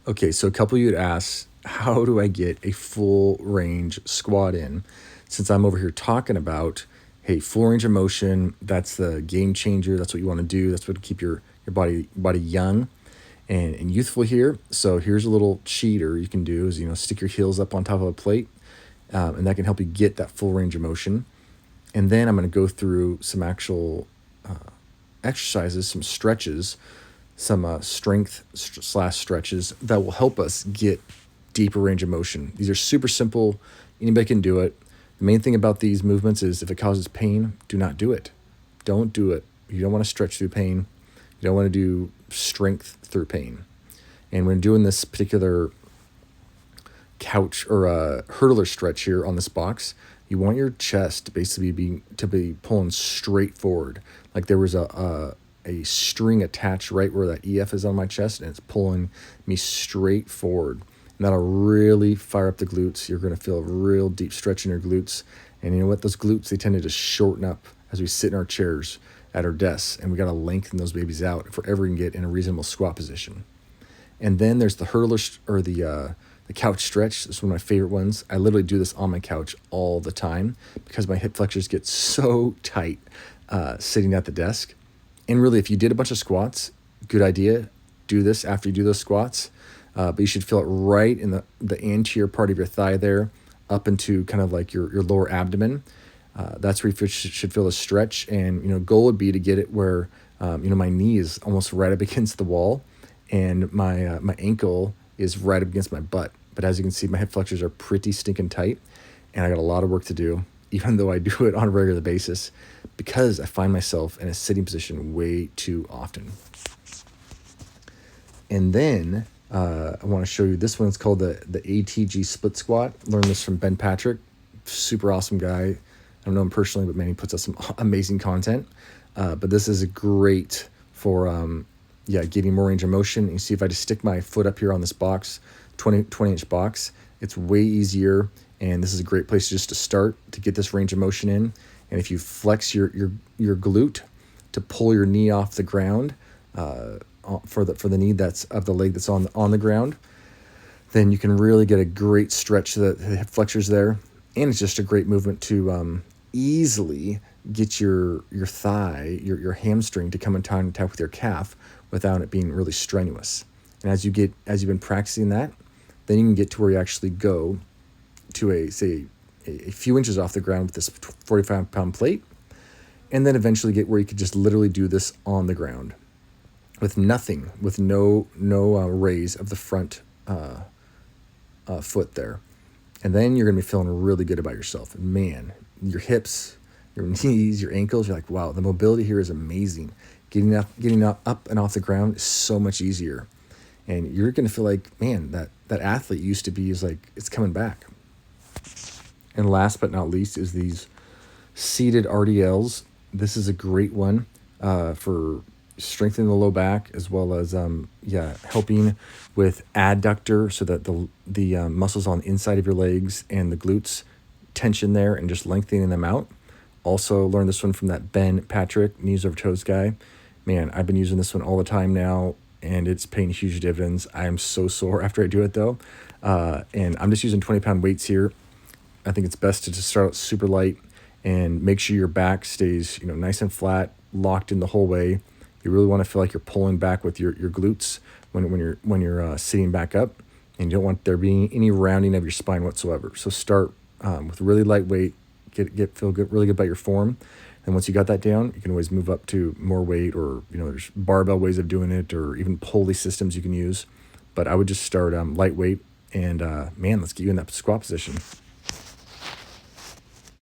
Okay, so a couple of you had asked, how do I get a full range squat in? Since I'm over here talking about, hey, full range of motion, that's the game changer. That's what you want to do. That's what keep your body young and youthful here. So here's a little cheater you can do is, stick your heels up on top of a plate, and that can help you get that full range of motion. And then I'm going to go through some actual exercises, some stretches, some strength slash stretches that will help us get deeper range of motion. These are super simple. Anybody can do it. The main thing about these movements is if it causes pain, do not do it. Don't do it. You don't want to stretch through pain. You don't want to do strength through pain. And when doing this particular couch or hurdler stretch here on this box, you want your chest to basically be pulling straight forward. Like there was a string attached right where that EF is on my chest, and it's pulling me straight forward. And that'll really fire up the glutes. You're going to feel a real deep stretch in your glutes. And you know what? Those glutes, they tend to just shorten up as we sit in our chairs at our desks, and we got to lengthen those babies out if we're ever going to get in a reasonable squat position. And then there's the hurdler or the couch stretch. This is one of my favorite ones. I literally do this on my couch all the time because my hip flexors get so tight sitting at the desk. And really, if you did a bunch of squats, good idea. Do this after you do those squats. But you should feel it right in the anterior part of your thigh there, up into kind of like your lower abdomen. That's where you should feel a stretch. And, goal would be to get it where, my knee is almost right up against the wall and my ankle is right up against my butt. But as you can see, my hip flexors are pretty stinking tight, and I got a lot of work to do, even though I do it on a regular basis, because I find myself in a sitting position way too often. And then I want to show you this one. It's called the ATG Split Squat. Learned this from Ben Patrick, super awesome guy. I don't know him personally, but man, he puts out some amazing content. But this is great for getting more range of motion. You see, if I just stick my foot up here on this box, 20-inch box, it's way easier. And this is a great place just to start to get this range of motion in. And if you flex your glute to pull your knee off the ground for the knee that's of the leg that's on the ground, then you can really get a great stretch to the hip flexors there. And it's just a great movement to easily get your thigh, your hamstring to come in contact with your calf without it being really strenuous. And as you've been practicing that, then you can get to where you actually go to a few inches off the ground with this 45-pound plate, and then eventually get where you could just literally do this on the ground with nothing, with no raise of the front foot there. And then you're going to be feeling really good about yourself. And man, your hips, your knees, your ankles, you're like, wow, the mobility here is amazing. Getting up and off the ground is so much easier. And you're going to feel like, man, that athlete used to be is like, it's coming back. And last but not least is these seated RDLs. This is a great one for strengthening the low back, as well as helping with adductor, so that the muscles on the inside of your legs and the glutes tension there and just lengthening them out. Also learned this one from that Ben Patrick, knees over toes guy. Man, I've been using this one all the time now, and it's paying huge dividends. I am so sore after I do it though. And I'm just using 20-pound weights here. I think it's best to just start out super light and make sure your back stays, nice and flat, locked in the whole way. You really want to feel like you're pulling back with your glutes when you're sitting back up, and you don't want there being any rounding of your spine whatsoever. So start with really light weight, feel good, really good about your form. And once you got that down, you can always move up to more weight, or there's barbell ways of doing it, or even pulley systems you can use. But I would just start lightweight, and man, let's get you in that squat position.